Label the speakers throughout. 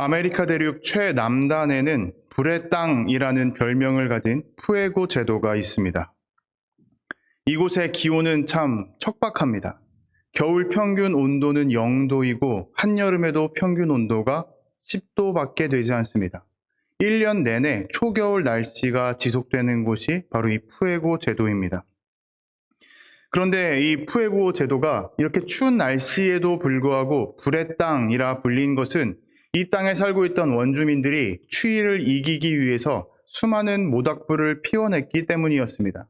Speaker 1: 아메리카 대륙 최남단에는 불의 땅이라는 별명을 가진 푸에고 제도가 있습니다. 이곳의 기온은 참 척박합니다. 겨울 평균 온도는 0도이고 한여름에도 평균 온도가 10도밖에 되지 않습니다. 1년 내내 초겨울 날씨가 지속되는 곳이 바로 이 푸에고 제도입니다. 그런데 이 푸에고 제도가 이렇게 추운 날씨에도 불구하고 불의 땅이라 불린 것은 이 땅에 살고 있던 원주민들이 추위를 이기기 위해서 수많은 모닥불을 피워냈기 때문이었습니다.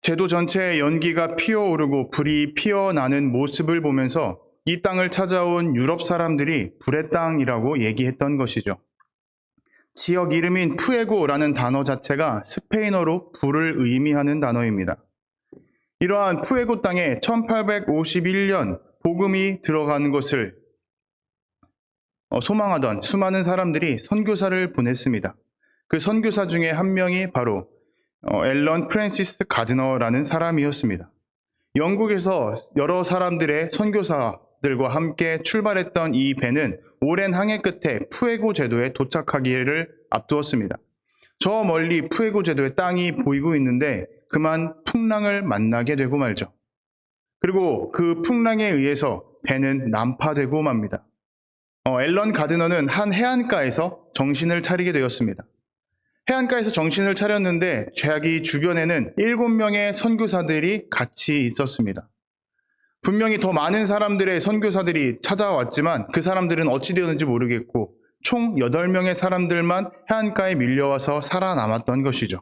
Speaker 1: 제도 전체에 연기가 피어오르고 불이 피어나는 모습을 보면서 이 땅을 찾아온 유럽 사람들이 불의 땅이라고 얘기했던 것이죠. 지역 이름인 푸에고라는 단어 자체가 스페인어로 불을 의미하는 단어입니다. 이러한 푸에고 땅에 1851년 복음이 들어간 것을 소망하던 수많은 사람들이 선교사를 보냈습니다. 그 선교사 중에 한 명이 바로 앨런 프랜시스 가드너라는 사람이었습니다. 영국에서 여러 사람들의 선교사들과 함께 출발했던 이 배는 오랜 항해 끝에 푸에고 제도에 도착하기를 앞두었습니다. 저 멀리 푸에고 제도의 땅이 보이고 있는데 그만 풍랑을 만나게 되고 말죠. 그리고 그 풍랑에 의해서 배는 난파되고 맙니다. 앨런 가드너는 한 해안가에서 정신을 차리게 되었습니다. 해안가에서 정신을 차렸는데 자기 주변에는 7명의 선교사들이 같이 있었습니다. 분명히 더 많은 사람들의 선교사들이 찾아왔지만 그 사람들은 어찌 되었는지 모르겠고 총 8명의 사람들만 해안가에 밀려와서 살아남았던 것이죠.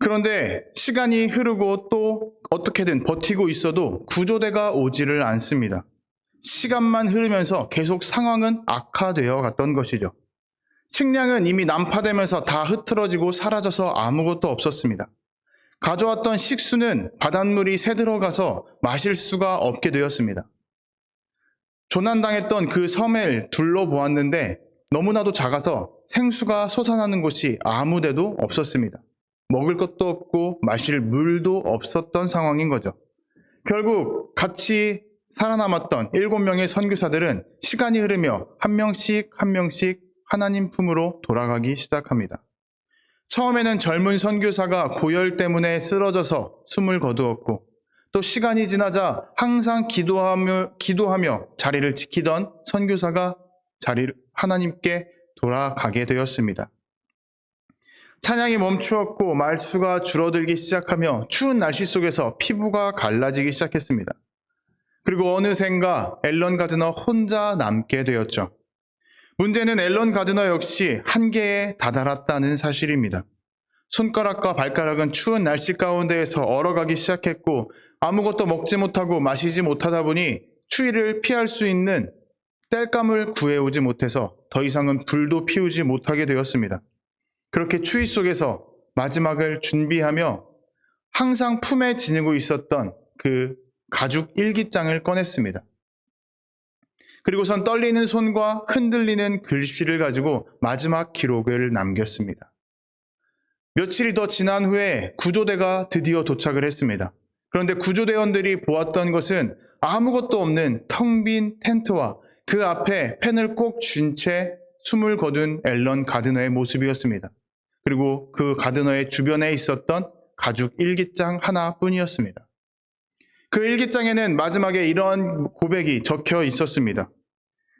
Speaker 1: 그런데 시간이 흐르고 또 어떻게든 버티고 있어도 구조대가 오지를 않습니다. 시간만 흐르면서 계속 상황은 악화되어 갔던 것이죠. 식량은 이미 난파되면서 다 흐트러지고 사라져서 아무것도 없었습니다. 가져왔던 식수는 바닷물이 새들어가서 마실 수가 없게 되었습니다. 조난당했던 그 섬을 둘러보았는데 너무나도 작아서 생수가 솟아나는 곳이 아무 데도 없었습니다. 먹을 것도 없고 마실 물도 없었던 상황인 거죠. 결국 같이 살아남았던 7명의 선교사들은 시간이 흐르며 한 명씩 하나님 품으로 돌아가기 시작합니다. 처음에는 젊은 선교사가 고열 때문에 쓰러져서 숨을 거두었고 또 시간이 지나자 항상 기도하며 자리를 지키던 선교사가 하나님께 돌아가게 되었습니다. 찬양이 멈추었고 말수가 줄어들기 시작하며 추운 날씨 속에서 피부가 갈라지기 시작했습니다. 그리고 어느샌가 앨런 가드너 혼자 남게 되었죠. 문제는 앨런 가드너 역시 한계에 다다랐다는 사실입니다. 손가락과 발가락은 추운 날씨 가운데에서 얼어가기 시작했고 아무것도 먹지 못하고 마시지 못하다 보니 추위를 피할 수 있는 땔감을 구해오지 못해서 더 이상은 불도 피우지 못하게 되었습니다. 그렇게 추위 속에서 마지막을 준비하며 항상 품에 지니고 있었던 그 가죽 일기장을 꺼냈습니다. 그리고선 떨리는 손과 흔들리는 글씨를 가지고 마지막 기록을 남겼습니다. 며칠이 더 지난 후에 구조대가 드디어 도착을 했습니다. 그런데 구조대원들이 보았던 것은 아무것도 없는 텅 빈 텐트와 그 앞에 펜을 꼭 쥔 채 숨을 거둔 앨런 가드너의 모습이었습니다. 그리고 그 가드너의 주변에 있었던 가죽 일기장 하나뿐이었습니다. 그 일기장에는 마지막에 이러한 고백이 적혀 있었습니다.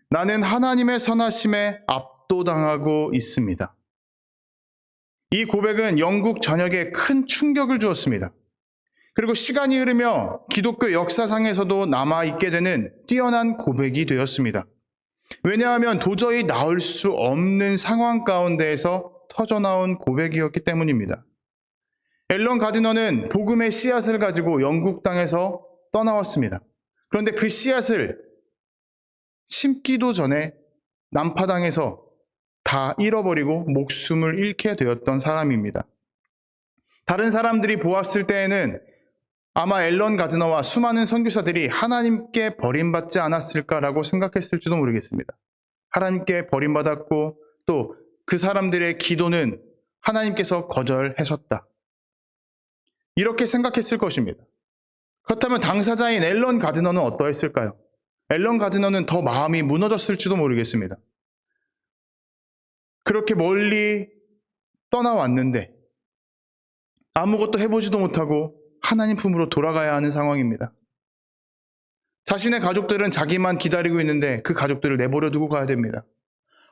Speaker 1: 나는 하나님의 선하심에 압도당하고 있습니다. 이 고백은 영국 전역에 큰 충격을 주었습니다. 그리고 시간이 흐르며 기독교 역사상에서도 남아있게 되는 뛰어난 고백이 되었습니다. 왜냐하면 도저히 나올 수 없는 상황 가운데에서 터져나온 고백이었기 때문입니다. 앨런 가드너는 복음의 씨앗을 가지고 영국 땅에서 떠나왔습니다. 그런데 그 씨앗을 심기도 전에 난파당해서 다 잃어버리고 목숨을 잃게 되었던 사람입니다. 다른 사람들이 보았을 때에는 아마 앨런 가드너와 수많은 선교사들이 하나님께 버림받지 않았을까라고 생각했을지도 모르겠습니다. 하나님께 버림받았고 또 그 사람들의 기도는 하나님께서 거절하셨다. 이렇게 생각했을 것입니다. 그렇다면 당사자인 앨런 가드너는 어떠했을까요? 앨런 가드너는 더 마음이 무너졌을지도 모르겠습니다. 그렇게 멀리 떠나왔는데 아무것도 해보지도 못하고 하나님 품으로 돌아가야 하는 상황입니다. 자신의 가족들은 자기만 기다리고 있는데 그 가족들을 내버려 두고 가야 됩니다.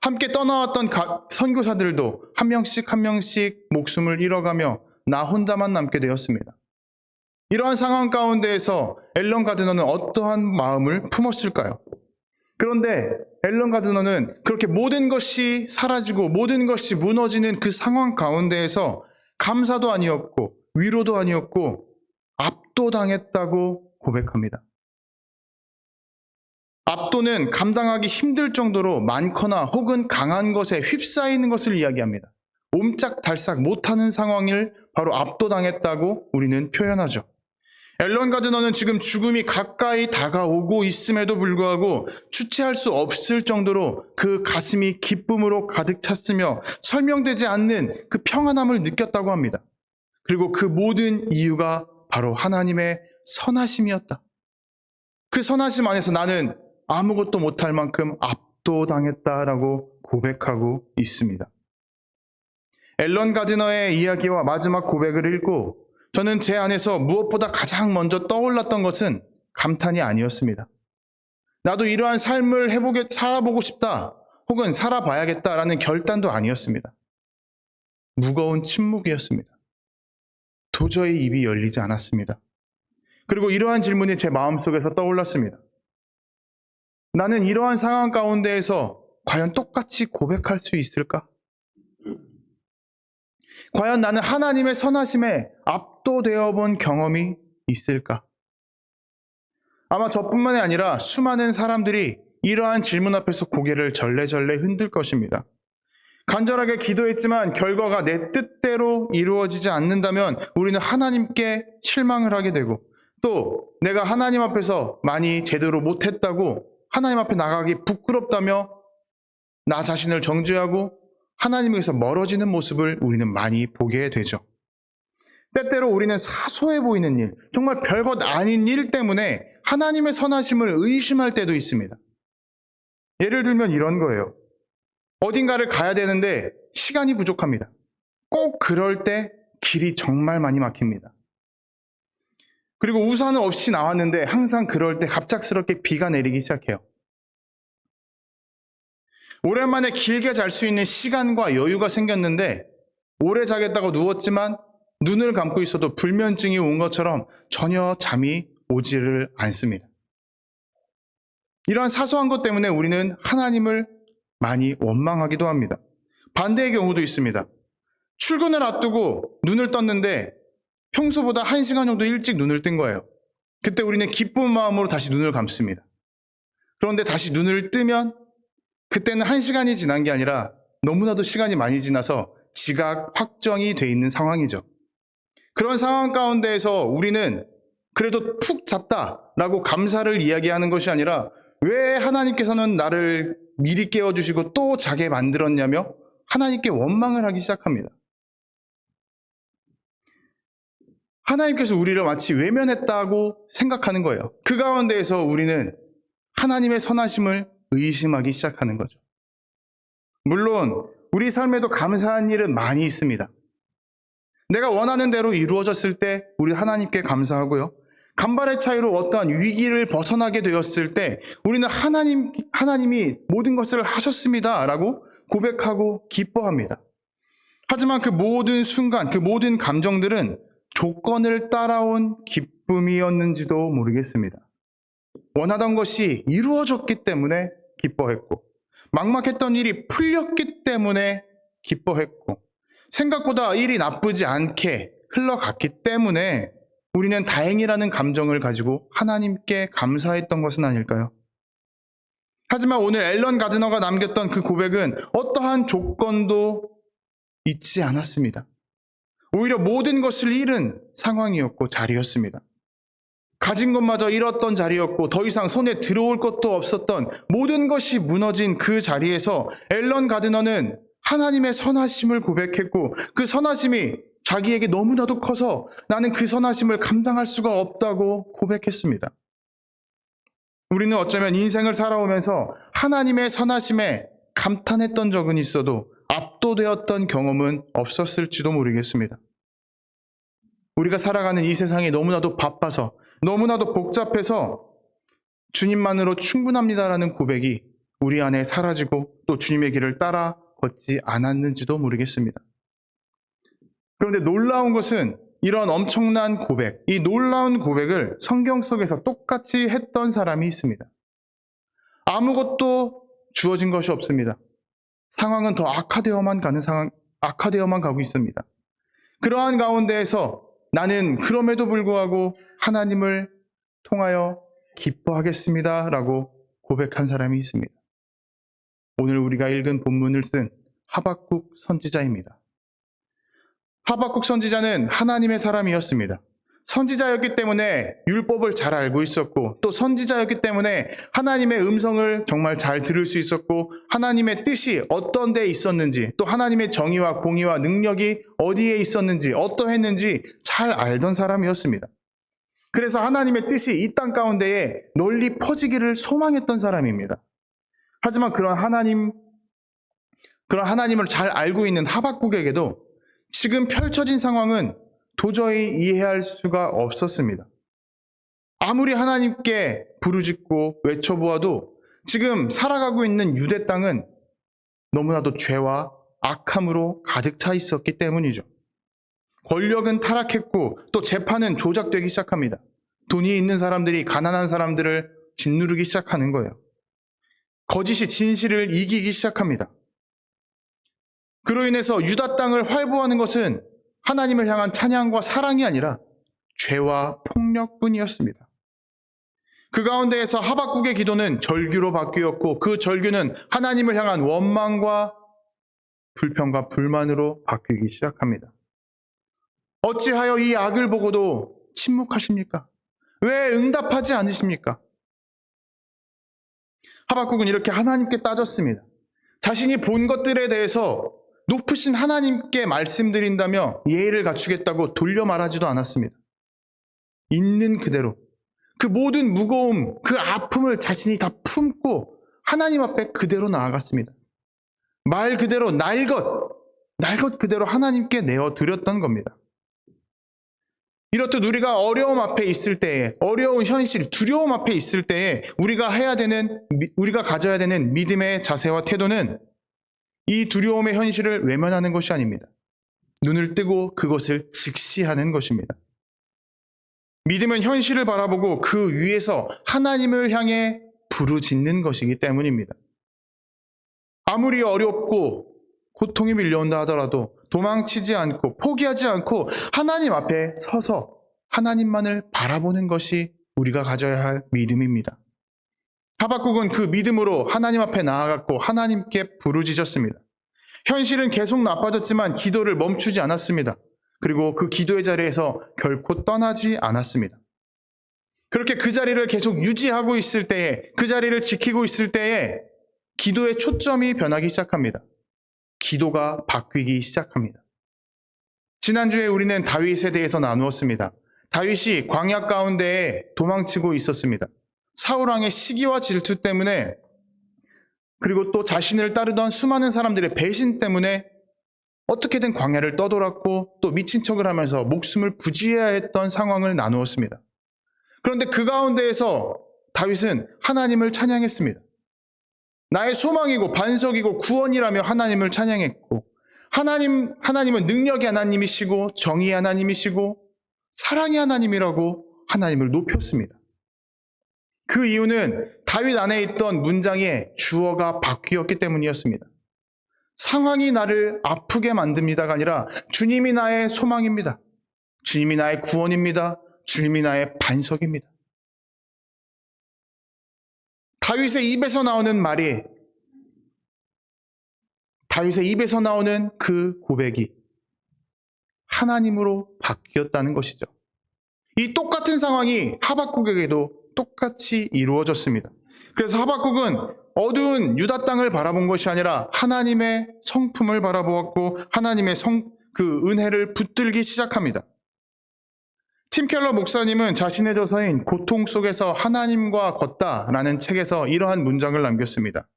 Speaker 1: 함께 떠나왔던 선교사들도 한 명씩 목숨을 잃어가며 나 혼자만 남게 되었습니다. 이러한 상황 가운데에서 앨런 가드너는 어떠한 마음을 품었을까요? 그런데 앨런 가드너는 그렇게 모든 것이 사라지고 모든 것이 무너지는 그 상황 가운데에서 감사도 아니었고 위로도 아니었고 압도당했다고 고백합니다. 압도는 감당하기 힘들 정도로 많거나 혹은 강한 것에 휩싸이는 것을 이야기합니다. 옴짝달싹 못하는 상황을 바로 압도당했다고 우리는 표현하죠. 앨런 가드너는 지금 죽음이 가까이 다가오고 있음에도 불구하고 주체할 수 없을 정도로 그 가슴이 기쁨으로 가득 찼으며 설명되지 않는 그 평안함을 느꼈다고 합니다. 그리고 그 모든 이유가 바로 하나님의 선하심이었다. 그 선하심 안에서 나는 아무것도 못할 만큼 압도당했다라고 고백하고 있습니다. 앨런 가드너의 이야기와 마지막 고백을 읽고 저는 제 안에서 무엇보다 가장 먼저 떠올랐던 것은 감탄이 아니었습니다. 나도 이러한 삶을 살아보고 싶다 혹은 살아봐야겠다라는 결단도 아니었습니다. 무거운 침묵이었습니다. 도저히 입이 열리지 않았습니다. 그리고 이러한 질문이 제 마음속에서 떠올랐습니다. 나는 이러한 상황 가운데에서 과연 똑같이 고백할 수 있을까? 과연 나는 하나님의 선하심에 압도되어 본 경험이 있을까? 아마 저뿐만이 아니라 수많은 사람들이 이러한 질문 앞에서 고개를 절레절레 흔들 것입니다. 간절하게 기도했지만 결과가 내 뜻대로 이루어지지 않는다면 우리는 하나님께 실망을 하게 되고 또 내가 하나님 앞에서 많이 제대로 못했다고 하나님 앞에 나가기 부끄럽다며 나 자신을 정죄하고 하나님에게서 멀어지는 모습을 우리는 많이 보게 되죠. 때때로 우리는 사소해 보이는 일, 정말 별것 아닌 일 때문에 하나님의 선하심을 의심할 때도 있습니다. 예를 들면 이런 거예요. 어딘가를 가야 되는데 시간이 부족합니다. 꼭 그럴 때 길이 정말 많이 막힙니다. 그리고 우산은 없이 나왔는데 항상 그럴 때 갑작스럽게 비가 내리기 시작해요. 오랜만에 길게 잘 수 있는 시간과 여유가 생겼는데 오래 자겠다고 누웠지만 눈을 감고 있어도 불면증이 온 것처럼 전혀 잠이 오지를 않습니다. 이러한 사소한 것 때문에 우리는 하나님을 많이 원망하기도 합니다. 반대의 경우도 있습니다. 출근을 앞두고 눈을 떴는데 평소보다 1시간 정도 일찍 눈을 뜬 거예요. 그때 우리는 기쁜 마음으로 다시 눈을 감습니다. 그런데 다시 눈을 뜨면 그때는 1시간이 지난 게 아니라 너무나도 시간이 많이 지나서 지각 확정이 돼 있는 상황이죠. 그런 상황 가운데에서 우리는 그래도 푹 잤다라고 감사를 이야기하는 것이 아니라 왜 하나님께서는 나를 미리 깨워주시고 또 자게 만들었냐며 하나님께 원망을 하기 시작합니다. 하나님께서 우리를 마치 외면했다고 생각하는 거예요. 그 가운데에서 우리는 하나님의 선하심을 의심하기 시작하는 거죠. 물론 우리 삶에도 감사한 일은 많이 있습니다. 내가 원하는 대로 이루어졌을 때 우리 하나님께 감사하고요. 간발의 차이로 어떠한 위기를 벗어나게 되었을 때 우리는 하나님이 모든 것을 하셨습니다 라고 고백하고 기뻐합니다. 하지만 그 모든 순간, 그 모든 감정들은 조건을 따라온 기쁨이었는지도 모르겠습니다. 원하던 것이 이루어졌기 때문에 기뻐했고 막막했던 일이 풀렸기 때문에 기뻐했고 생각보다 일이 나쁘지 않게 흘러갔기 때문에 우리는 다행이라는 감정을 가지고 하나님께 감사했던 것은 아닐까요? 하지만 오늘 앨런 가드너가 남겼던 그 고백은 어떠한 조건도 있지 않았습니다. 오히려 모든 것을 잃은 상황이었고 자리였습니다. 가진 것마저 잃었던 자리였고 더 이상 손에 들어올 것도 없었던 모든 것이 무너진 그 자리에서 앨런 가드너는 하나님의 선하심을 고백했고 그 선하심이 자기에게 너무나도 커서 나는 그 선하심을 감당할 수가 없다고 고백했습니다. 우리는 어쩌면 인생을 살아오면서 하나님의 선하심에 감탄했던 적은 있어도 압도되었던 경험은 없었을지도 모르겠습니다. 우리가 살아가는 이 세상이 너무나도 바빠서, 너무나도 복잡해서 주님만으로 충분합니다라는 고백이 우리 안에 사라지고 또 주님의 길을 따라 걷지 않았는지도 모르겠습니다. 그런데 놀라운 것은 이런 엄청난 고백, 이 놀라운 고백을 성경 속에서 똑같이 했던 사람이 있습니다. 아무것도 주어진 것이 없습니다. 상황은 더 악화되어만 가고 있습니다. 그러한 가운데에서 나는 그럼에도 불구하고 하나님을 통하여 기뻐하겠습니다 라고 고백한 사람이 있습니다. 오늘 우리가 읽은 본문을 쓴 하박국 선지자입니다. 하박국 선지자는 하나님의 사람이었습니다. 선지자였기 때문에 율법을 잘 알고 있었고, 또 선지자였기 때문에 하나님의 음성을 정말 잘 들을 수 있었고, 하나님의 뜻이 어떤 데 있었는지, 또 하나님의 정의와 공의와 능력이 어디에 있었는지, 어떠했는지 잘 알던 사람이었습니다. 그래서 하나님의 뜻이 이 땅 가운데에 널리 퍼지기를 소망했던 사람입니다. 하지만 그런 하나님을 잘 알고 있는 하박국에게도 지금 펼쳐진 상황은 도저히 이해할 수가 없었습니다. 아무리 하나님께 부르짖고 외쳐보아도 지금 살아가고 있는 유대 땅은 너무나도 죄와 악함으로 가득 차 있었기 때문이죠. 권력은 타락했고 또 재판은 조작되기 시작합니다. 돈이 있는 사람들이 가난한 사람들을 짓누르기 시작하는 거예요. 거짓이 진실을 이기기 시작합니다. 그로 인해서 유다 땅을 활보하는 것은 하나님을 향한 찬양과 사랑이 아니라 죄와 폭력뿐이었습니다. 그 가운데에서 하박국의 기도는 절규로 바뀌었고, 그 절규는 하나님을 향한 원망과 불평과 불만으로 바뀌기 시작합니다. 어찌하여 이 악을 보고도 침묵하십니까? 왜 응답하지 않으십니까? 하박국은 이렇게 하나님께 따졌습니다. 자신이 본 것들에 대해서 높으신 하나님께 말씀드린다며 예의를 갖추겠다고 돌려 말하지도 않았습니다. 있는 그대로 그 모든 무거움, 그 아픔을 자신이 다 품고 하나님 앞에 그대로 나아갔습니다. 말 그대로 날 것 그대로 하나님께 내어드렸던 겁니다. 이렇듯 우리가 어려움 앞에 있을 때에, 어려운 현실, 두려움 앞에 있을 때에 우리가 가져야 되는 믿음의 자세와 태도는 이 두려움의 현실을 외면하는 것이 아닙니다. 눈을 뜨고 그것을 직시하는 것입니다. 믿음은 현실을 바라보고 그 위에서 하나님을 향해 부르짖는 것이기 때문입니다. 아무리 어렵고 고통이 밀려온다 하더라도 도망치지 않고 포기하지 않고 하나님 앞에 서서 하나님만을 바라보는 것이 우리가 가져야 할 믿음입니다. 하박국은 그 믿음으로 하나님 앞에 나아갔고 하나님께 부르짖었습니다. 현실은 계속 나빠졌지만 기도를 멈추지 않았습니다. 그리고 그 기도의 자리에서 결코 떠나지 않았습니다. 그렇게 그 자리를 계속 유지하고 있을 때에, 그 자리를 지키고 있을 때에 기도의 초점이 변하기 시작합니다. 기도가 바뀌기 시작합니다. 지난주에 우리는 다윗에 대해서 나누었습니다. 다윗이 광야 가운데에 도망치고 있었습니다. 사울왕의 시기와 질투 때문에, 그리고 또 자신을 따르던 수많은 사람들의 배신 때문에 어떻게든 광야를 떠돌았고 또 미친 척을 하면서 목숨을 부지해야 했던 상황을 나누었습니다. 그런데 그 가운데에서 다윗은 하나님을 찬양했습니다. 나의 소망이고 반석이고 구원이라며 하나님을 찬양했고, 하나님은 능력의 하나님이시고 정의의 하나님이시고 사랑의 하나님이라고 하나님을 높였습니다. 그 이유는 다윗 안에 있던 문장의 주어가 바뀌었기 때문이었습니다. 상황이 나를 아프게 만듭니다가 아니라 주님이 나의 소망입니다. 주님이 나의 구원입니다. 주님이 나의 반석입니다. 다윗의 입에서 나오는 그 고백이 하나님으로 바뀌었다는 것이죠. 이 똑같은 상황이 하박국에게도 똑같이 이루어졌습니다. 그래서 하박국은 어두운 유다 땅을 바라본 것이 아니라 하나님의 성품을 바라보았고 하나님의 그 은혜를 붙들기 시작합니다. 팀 켈러 목사님은 자신의 저서인 고통 속에서 하나님과 걷다라는 책에서 이러한 문장을 남겼습니다.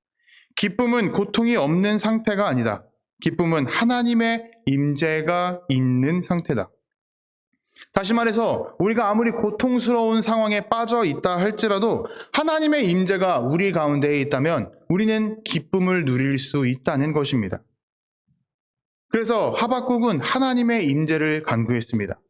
Speaker 1: 기쁨은 고통이 없는 상태가 아니다. 기쁨은 하나님의 임재가 있는 상태다. 다시 말해서 우리가 아무리 고통스러운 상황에 빠져 있다 할지라도 하나님의 임재가 우리 가운데에 있다면 우리는 기쁨을 누릴 수 있다는 것입니다. 그래서 하박국은 하나님의 임재를 간구했습니다.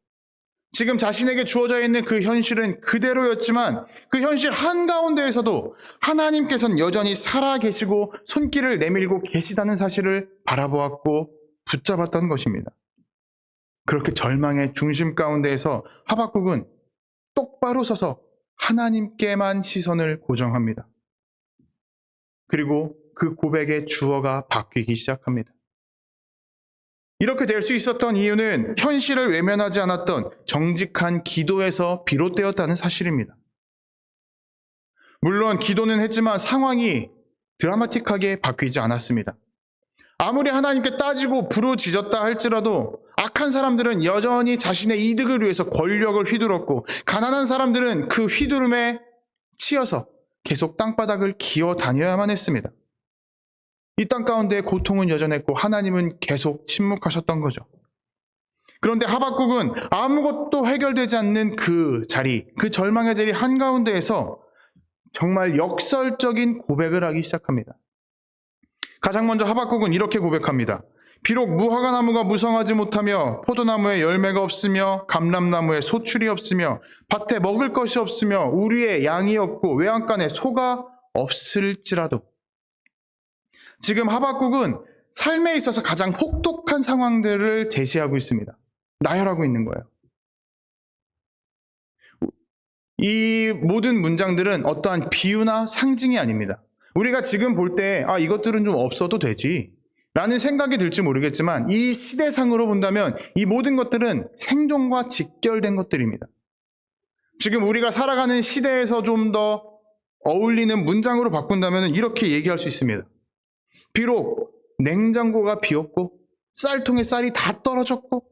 Speaker 1: 지금 자신에게 주어져 있는 그 현실은 그대로였지만 그 현실 한가운데에서도 하나님께서는 여전히 살아계시고 손길을 내밀고 계시다는 사실을 바라보았고 붙잡았던 것입니다. 그렇게 절망의 중심 가운데에서 하박국은 똑바로 서서 하나님께만 시선을 고정합니다. 그리고 그 고백의 주어가 바뀌기 시작합니다. 이렇게 될 수 있었던 이유는 현실을 외면하지 않았던 정직한 기도에서 비롯되었다는 사실입니다. 물론 기도는 했지만 상황이 드라마틱하게 바뀌지 않았습니다. 아무리 하나님께 따지고 부르짖었다 할지라도 악한 사람들은 여전히 자신의 이득을 위해서 권력을 휘둘렀고 가난한 사람들은 그 휘두름에 치여서 계속 땅바닥을 기어 다녀야만 했습니다. 이 땅 가운데 고통은 여전했고 하나님은 계속 침묵하셨던 거죠. 그런데 하박국은 아무것도 해결되지 않는 그 자리, 그 절망의 자리 한가운데에서 정말 역설적인 고백을 하기 시작합니다. 가장 먼저 하박국은 이렇게 고백합니다. 비록 무화과 나무가 무성하지 못하며 포도나무에 열매가 없으며 감람나무에 소출이 없으며 밭에 먹을 것이 없으며 우리의 양이 없고 외양간에 소가 없을지라도 지금 하박국은 삶에 있어서 가장 혹독한 상황들을 제시하고 있습니다. 나열하고 있는 거예요. 이 모든 문장들은 어떠한 비유나 상징이 아닙니다. 우리가 지금 볼 때 이것들은 좀 없어도 되지 라는 생각이 들지 모르겠지만 이 시대상으로 본다면 이 모든 것들은 생존과 직결된 것들입니다. 지금 우리가 살아가는 시대에서 좀 더 어울리는 문장으로 바꾼다면 이렇게 얘기할 수 있습니다. 비록 냉장고가 비었고 쌀통에 쌀이 다 떨어졌고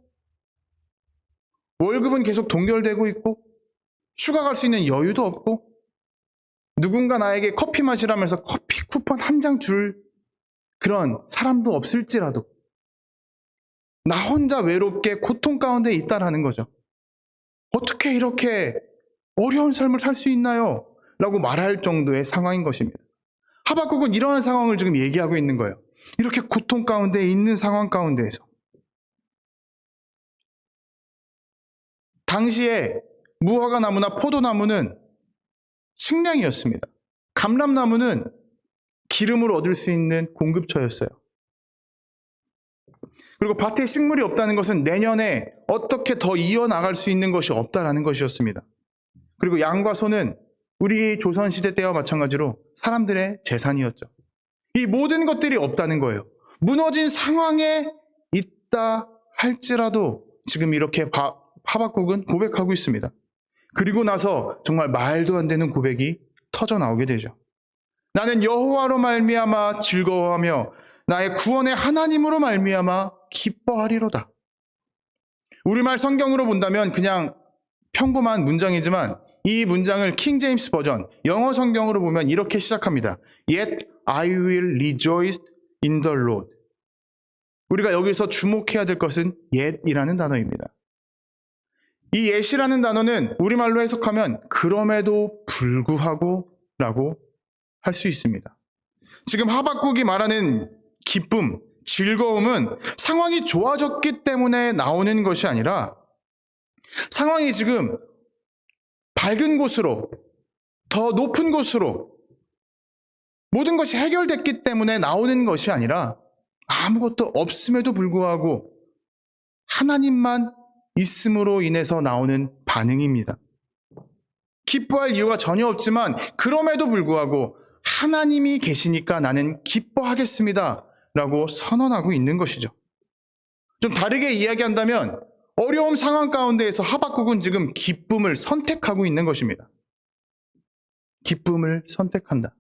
Speaker 1: 월급은 계속 동결되고 있고 휴가 갈 수 있는 여유도 없고 누군가 나에게 커피 마시라면서 커피 쿠폰 한 장 줄 그런 사람도 없을지라도 나 혼자 외롭게 고통 가운데 있다라는 거죠. 어떻게 이렇게 어려운 삶을 살 수 있나요? 라고 말할 정도의 상황인 것입니다. 하박국은 이러한 상황을 지금 얘기하고 있는 거예요. 이렇게 고통 가운데 있는 상황 가운데에서 당시에 무화과 나무나 포도나무는 식량이었습니다. 감람나무는 기름을 얻을 수 있는 공급처였어요. 그리고 밭에 식물이 없다는 것은 내년에 어떻게 더 이어나갈 수 있는 것이 없다라는 것이었습니다. 그리고 양과 소는 우리 조선시대 때와 마찬가지로 사람들의 재산이었죠. 이 모든 것들이 없다는 거예요. 무너진 상황에 있다 할지라도 지금 이렇게 하박국은 고백하고 있습니다. 그리고 나서 정말 말도 안 되는 고백이 터져 나오게 되죠. 나는 여호와로 말미암아 즐거워하며 나의 구원의 하나님으로 말미암아 기뻐하리로다. 우리말 성경으로 본다면 그냥 평범한 문장이지만 이 문장을 킹 제임스 버전 영어 성경으로 보면 이렇게 시작합니다. Yet I will rejoice in the Lord. 우리가 여기서 주목해야 될 것은 yet이라는 단어입니다. 이 yet이라는 단어는 우리말로 해석하면 그럼에도 불구하고 라고 할 수 있습니다. 지금 하박국이 말하는 기쁨, 즐거움은 상황이 좋아졌기 때문에 나오는 것이 아니라 상황이 지금 밝은 곳으로, 더 높은 곳으로 모든 것이 해결됐기 때문에 나오는 것이 아니라 아무것도 없음에도 불구하고 하나님만 있음으로 인해서 나오는 반응입니다. 기뻐할 이유가 전혀 없지만 그럼에도 불구하고 하나님이 계시니까 나는 기뻐하겠습니다 라고 선언하고 있는 것이죠. 좀 다르게 이야기한다면 어려운 상황 가운데에서 하박국은 지금 기쁨을 선택하고 있는 것입니다. 기쁨을 선택한다.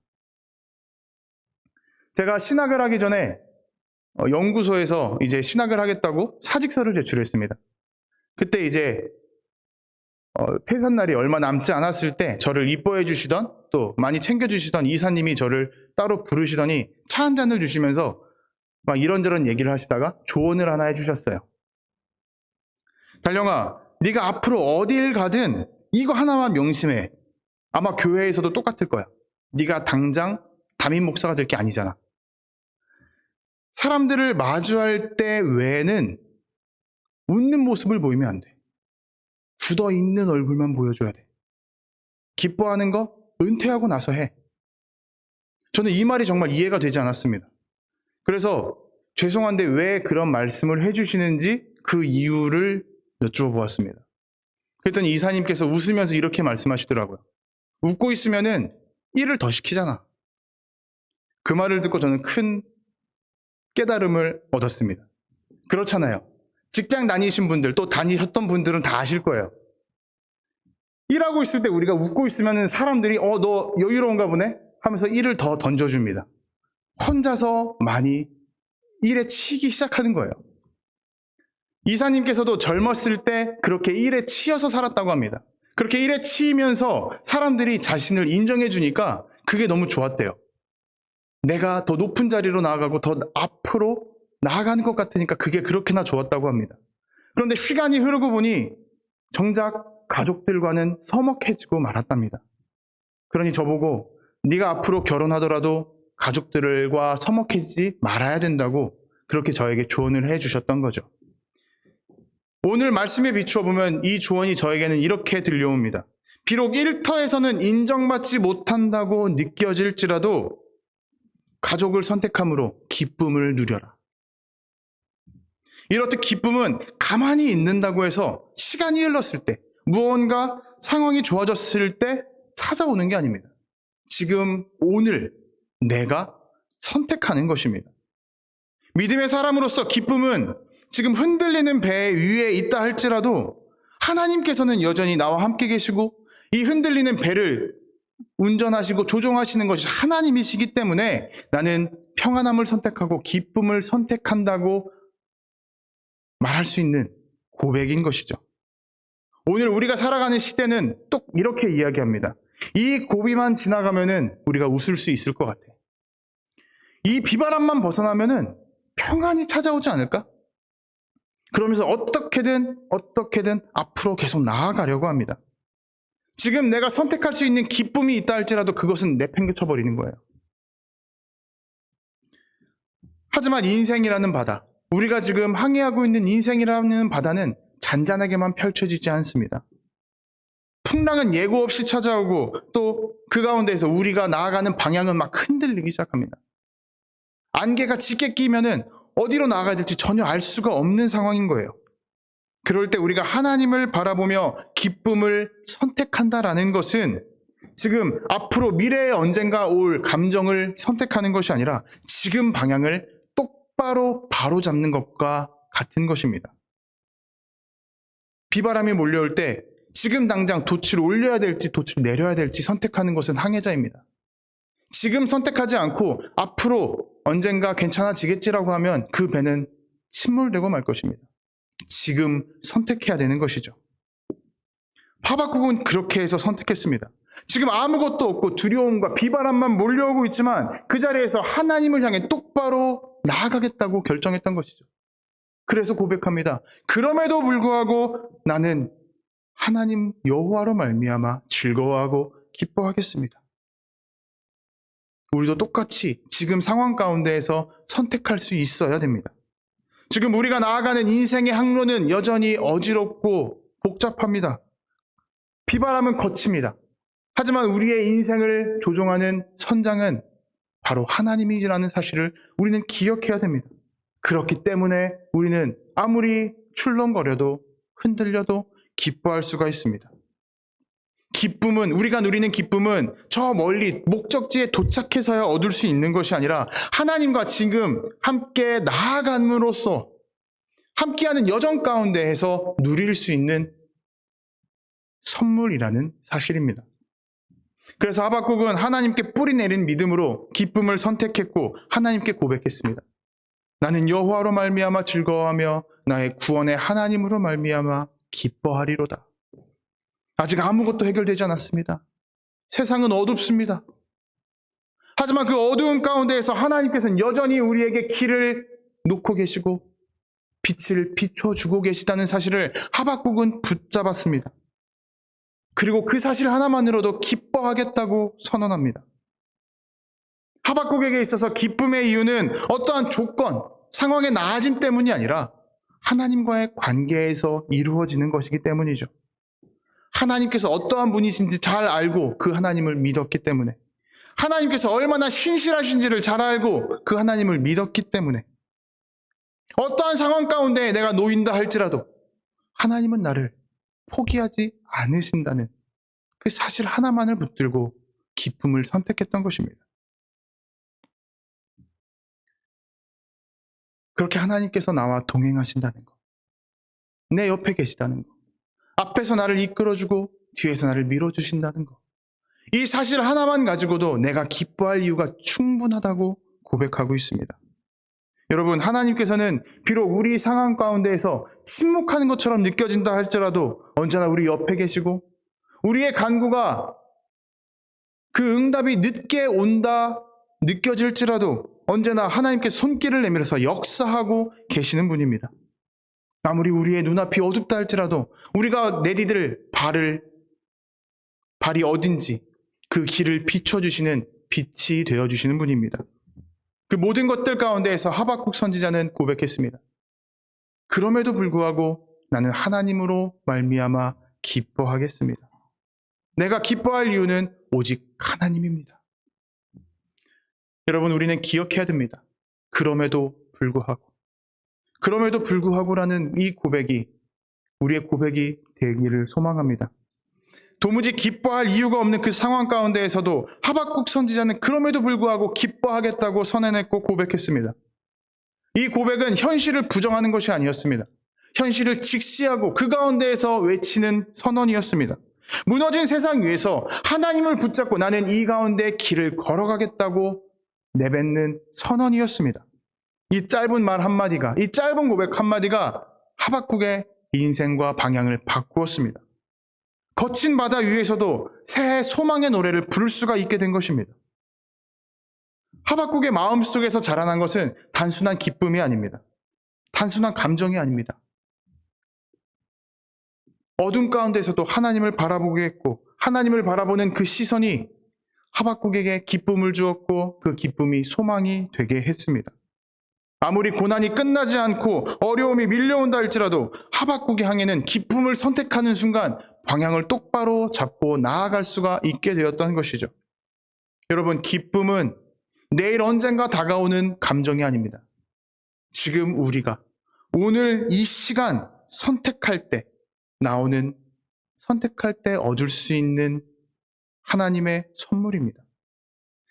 Speaker 1: 제가 신학을 하기 전에 연구소에서 이제 신학을 하겠다고 사직서를 제출했습니다. 그때 이제 퇴산날이 얼마 남지 않았을 때 저를 이뻐해 주시던, 또 많이 챙겨주시던 이사님이 저를 따로 부르시더니 차 한 잔을 주시면서 막 이런저런 얘기를 하시다가 조언을 하나 해주셨어요. 달령아, 네가 앞으로 어딜 가든 이거 하나만 명심해. 아마 교회에서도 똑같을 거야. 네가 당장 담임 목사가 될 게 아니잖아. 사람들을 마주할 때 외에는 웃는 모습을 보이면 안 돼. 굳어있는 얼굴만 보여줘야 돼. 기뻐하는 거 은퇴하고 나서 해. 저는 이 말이 정말 이해가 되지 않았습니다. 그래서 죄송한데 왜 그런 말씀을 해주시는지 그 이유를 여쭈어 보았습니다. 그랬더니 이사님께서 웃으면서 이렇게 말씀하시더라고요. 웃고 있으면은 일을 더 시키잖아. 그 말을 듣고 저는 큰 깨달음을 얻었습니다. 그렇잖아요. 직장 다니신 분들, 또 다니셨던 분들은 다 아실 거예요. 일하고 있을 때 우리가 웃고 있으면 사람들이 너 여유로운가 보네? 하면서 일을 더 던져줍니다. 혼자서 많이 일에 치기 시작하는 거예요. 이사님께서도 젊었을 때 그렇게 일에 치여서 살았다고 합니다. 그렇게 일에 치이면서 사람들이 자신을 인정해 주니까 그게 너무 좋았대요. 내가 더 높은 자리로 나아가고 더 앞으로 나아가는 것 같으니까 그게 그렇게나 좋았다고 합니다. 그런데 시간이 흐르고 보니 정작 가족들과는 서먹해지고 말았답니다. 그러니 저보고 네가 앞으로 결혼하더라도 가족들과 서먹해지지 말아야 된다고 그렇게 저에게 조언을 해주셨던 거죠. 오늘 말씀에 비추어 보면 이 조언이 저에게는 이렇게 들려옵니다. 비록 일터에서는 인정받지 못한다고 느껴질지라도 가족을 선택함으로 기쁨을 누려라. 이렇듯 기쁨은 가만히 있는다고 해서 시간이 흘렀을 때, 무언가 상황이 좋아졌을 때 찾아오는 게 아닙니다. 지금 오늘 내가 선택하는 것입니다. 믿음의 사람으로서 기쁨은 지금 흔들리는 배 위에 있다 할지라도 하나님께서는 여전히 나와 함께 계시고 이 흔들리는 배를 운전하시고 조종하시는 것이 하나님이시기 때문에 나는 평안함을 선택하고 기쁨을 선택한다고 말할 수 있는 고백인 것이죠. 오늘 우리가 살아가는 시대는 또 이렇게 이야기합니다. 이 고비만 지나가면은 우리가 웃을 수 있을 것 같아. 이 비바람만 벗어나면은 평안이 찾아오지 않을까? 그러면서 어떻게든 앞으로 계속 나아가려고 합니다. 지금 내가 선택할 수 있는 기쁨이 있다 할지라도 그것은 내팽개쳐 버리는 거예요. 하지만 인생이라는 바다, 우리가 지금 항해하고 있는 인생이라는 바다는 잔잔하게만 펼쳐지지 않습니다. 풍랑은 예고 없이 찾아오고 또 그 가운데에서 우리가 나아가는 방향은 막 흔들리기 시작합니다. 안개가 짙게 끼면은 어디로 나아가야 될지 전혀 알 수가 없는 상황인 거예요. 그럴 때 우리가 하나님을 바라보며 기쁨을 선택한다라는 것은 지금 앞으로 미래에 언젠가 올 감정을 선택하는 것이 아니라 지금 방향을 똑바로 바로잡는 것과 같은 것입니다. 비바람이 몰려올 때 지금 당장 돛을 올려야 될지 돛을 내려야 될지 선택하는 것은 항해자입니다. 지금 선택하지 않고 앞으로 언젠가 괜찮아지겠지라고 하면 그 배는 침몰되고 말 것입니다. 지금 선택해야 되는 것이죠. 하박국은 그렇게 해서 선택했습니다. 지금 아무것도 없고 두려움과 비바람만 몰려오고 있지만 그 자리에서 하나님을 향해 똑바로 나아가겠다고 결정했던 것이죠. 그래서 고백합니다. 그럼에도 불구하고 나는 하나님 여호와로 말미암아 즐거워하고 기뻐하겠습니다. 우리도 똑같이 지금 상황 가운데에서 선택할 수 있어야 됩니다. 지금 우리가 나아가는 인생의 항로는 여전히 어지럽고 복잡합니다. 비바람은 거칩니다. 하지만 우리의 인생을 조종하는 선장은 바로 하나님이라는 사실을 우리는 기억해야 됩니다. 그렇기 때문에 우리는 아무리 출렁거려도 흔들려도 기뻐할 수가 있습니다. 기쁨은, 우리가 누리는 기쁨은 저 멀리 목적지에 도착해서야 얻을 수 있는 것이 아니라 하나님과 지금 함께 나아감으로써 함께하는 여정 가운데에서 누릴 수 있는 선물이라는 사실입니다. 그래서 하박국은 하나님께 뿌리내린 믿음으로 기쁨을 선택했고 하나님께 고백했습니다. 나는 여호와로 말미암아 즐거워하며 나의 구원의 하나님으로 말미암아 기뻐하리로다. 아직 아무것도 해결되지 않았습니다. 세상은 어둡습니다. 하지만 그 어두운 가운데에서 하나님께서는 여전히 우리에게 길을 놓고 계시고 빛을 비춰주고 계시다는 사실을 하박국은 붙잡았습니다. 그리고 그 사실 하나만으로도 기뻐하겠다고 선언합니다. 하박국에게 있어서 기쁨의 이유는 어떠한 조건, 상황의 나아짐 때문이 아니라 하나님과의 관계에서 이루어지는 것이기 때문이죠. 하나님께서 어떠한 분이신지 잘 알고 그 하나님을 믿었기 때문에, 하나님께서 얼마나 신실하신지를 잘 알고 그 하나님을 믿었기 때문에, 어떠한 상황 가운데 내가 놓인다 할지라도 하나님은 나를 포기하지 않으신다는 그 사실 하나만을 붙들고 기쁨을 선택했던 것입니다. 그렇게 하나님께서 나와 동행하신다는 것, 내 옆에 계시다는 것, 앞에서 나를 이끌어주고 뒤에서 나를 밀어주신다는 것, 이 사실 하나만 가지고도 내가 기뻐할 이유가 충분하다고 고백하고 있습니다. 여러분, 하나님께서는 비록 우리 상황 가운데에서 침묵하는 것처럼 느껴진다 할지라도 언제나 우리 옆에 계시고, 우리의 간구가 그 응답이 늦게 온다 느껴질지라도 언제나 하나님께 손길을 내밀어서 역사하고 계시는 분입니다. 아무리 우리의 눈앞이 어둡다 할지라도 우리가 내디딜 발이 어딘지 그 길을 비춰주시는 빛이 되어주시는 분입니다. 그 모든 것들 가운데에서 하박국 선지자는 고백했습니다. 그럼에도 불구하고 나는 하나님으로 말미암아 기뻐하겠습니다. 내가 기뻐할 이유는 오직 하나님입니다. 여러분, 우리는 기억해야 됩니다. 그럼에도 불구하고라는 이 고백이 우리의 고백이 되기를 소망합니다. 도무지 기뻐할 이유가 없는 그 상황 가운데에서도 하박국 선지자는 그럼에도 불구하고 기뻐하겠다고 선언했고 고백했습니다. 이 고백은 현실을 부정하는 것이 아니었습니다. 현실을 직시하고 그 가운데에서 외치는 선언이었습니다. 무너진 세상 위에서 하나님을 붙잡고 나는 이 가운데 길을 걸어가겠다고 내뱉는 선언이었습니다. 이 짧은 말 한마디가, 이 짧은 고백 한마디가 하박국의 인생과 방향을 바꾸었습니다. 거친 바다 위에서도 새해 소망의 노래를 부를 수가 있게 된 것입니다. 하박국의 마음속에서 자라난 것은 단순한 기쁨이 아닙니다. 단순한 감정이 아닙니다. 어둠 가운데서도 하나님을 바라보게 했고 하나님을 바라보는 그 시선이 하박국에게 기쁨을 주었고 그 기쁨이 소망이 되게 했습니다. 아무리 고난이 끝나지 않고 어려움이 밀려온다 할지라도 하박국의 항해는 기쁨을 선택하는 순간 방향을 똑바로 잡고 나아갈 수가 있게 되었던 것이죠. 여러분, 기쁨은 내일 언젠가 다가오는 감정이 아닙니다. 지금 우리가 오늘 이 시간 선택할 때 얻을 수 있는 하나님의 선물입니다.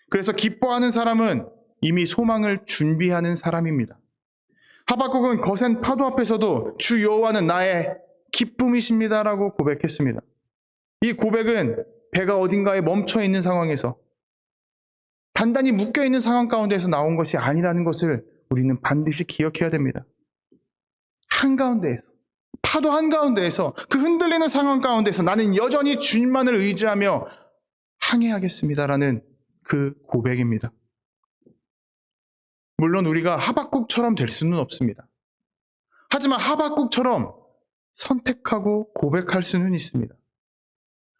Speaker 1: 그래서 기뻐하는 사람은 이미 소망을 준비하는 사람입니다. 하박국은 거센 파도 앞에서도 주 여호와는 나의 기쁨이십니다라고 고백했습니다. 이 고백은 배가 어딘가에 멈춰 있는 상황에서 단단히 묶여 있는 상황 가운데에서 나온 것이 아니라는 것을 우리는 반드시 기억해야 됩니다. 한가운데에서, 파도 한가운데에서, 그 흔들리는 상황 가운데서 나는 여전히 주님만을 의지하며 항해하겠습니다라는 그 고백입니다. 물론 우리가 하박국처럼 될 수는 없습니다. 하지만 하박국처럼 선택하고 고백할 수는 있습니다.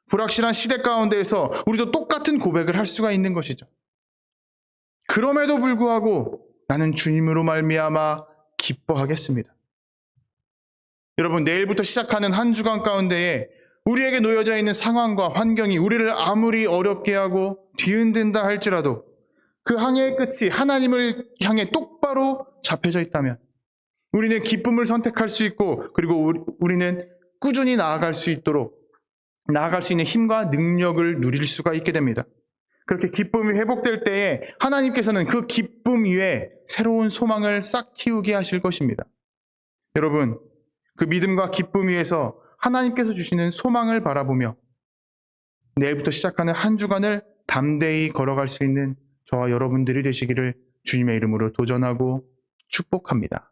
Speaker 1: 불확실한 시대 가운데에서 우리도 똑같은 고백을 할 수가 있는 것이죠. 그럼에도 불구하고 나는 주님으로 말미암아 기뻐하겠습니다. 여러분, 내일부터 시작하는 한 주간 가운데에 우리에게 놓여져 있는 상황과 환경이 우리를 아무리 어렵게 하고 뒤흔든다 할지라도 그 항해의 끝이 하나님을 향해 똑바로 잡혀져 있다면 우리는 기쁨을 선택할 수 있고, 그리고 우리는 꾸준히 나아갈 수 있는 힘과 능력을 누릴 수가 있게 됩니다. 그렇게 기쁨이 회복될 때에 하나님께서는 그 기쁨 위에 새로운 소망을 싹 틔우게 하실 것입니다. 여러분, 그 믿음과 기쁨 위에서 하나님께서 주시는 소망을 바라보며 내일부터 시작하는 한 주간을 담대히 걸어갈 수 있는 저와 여러분들이 되시기를 주님의 이름으로 도전하고 축복합니다.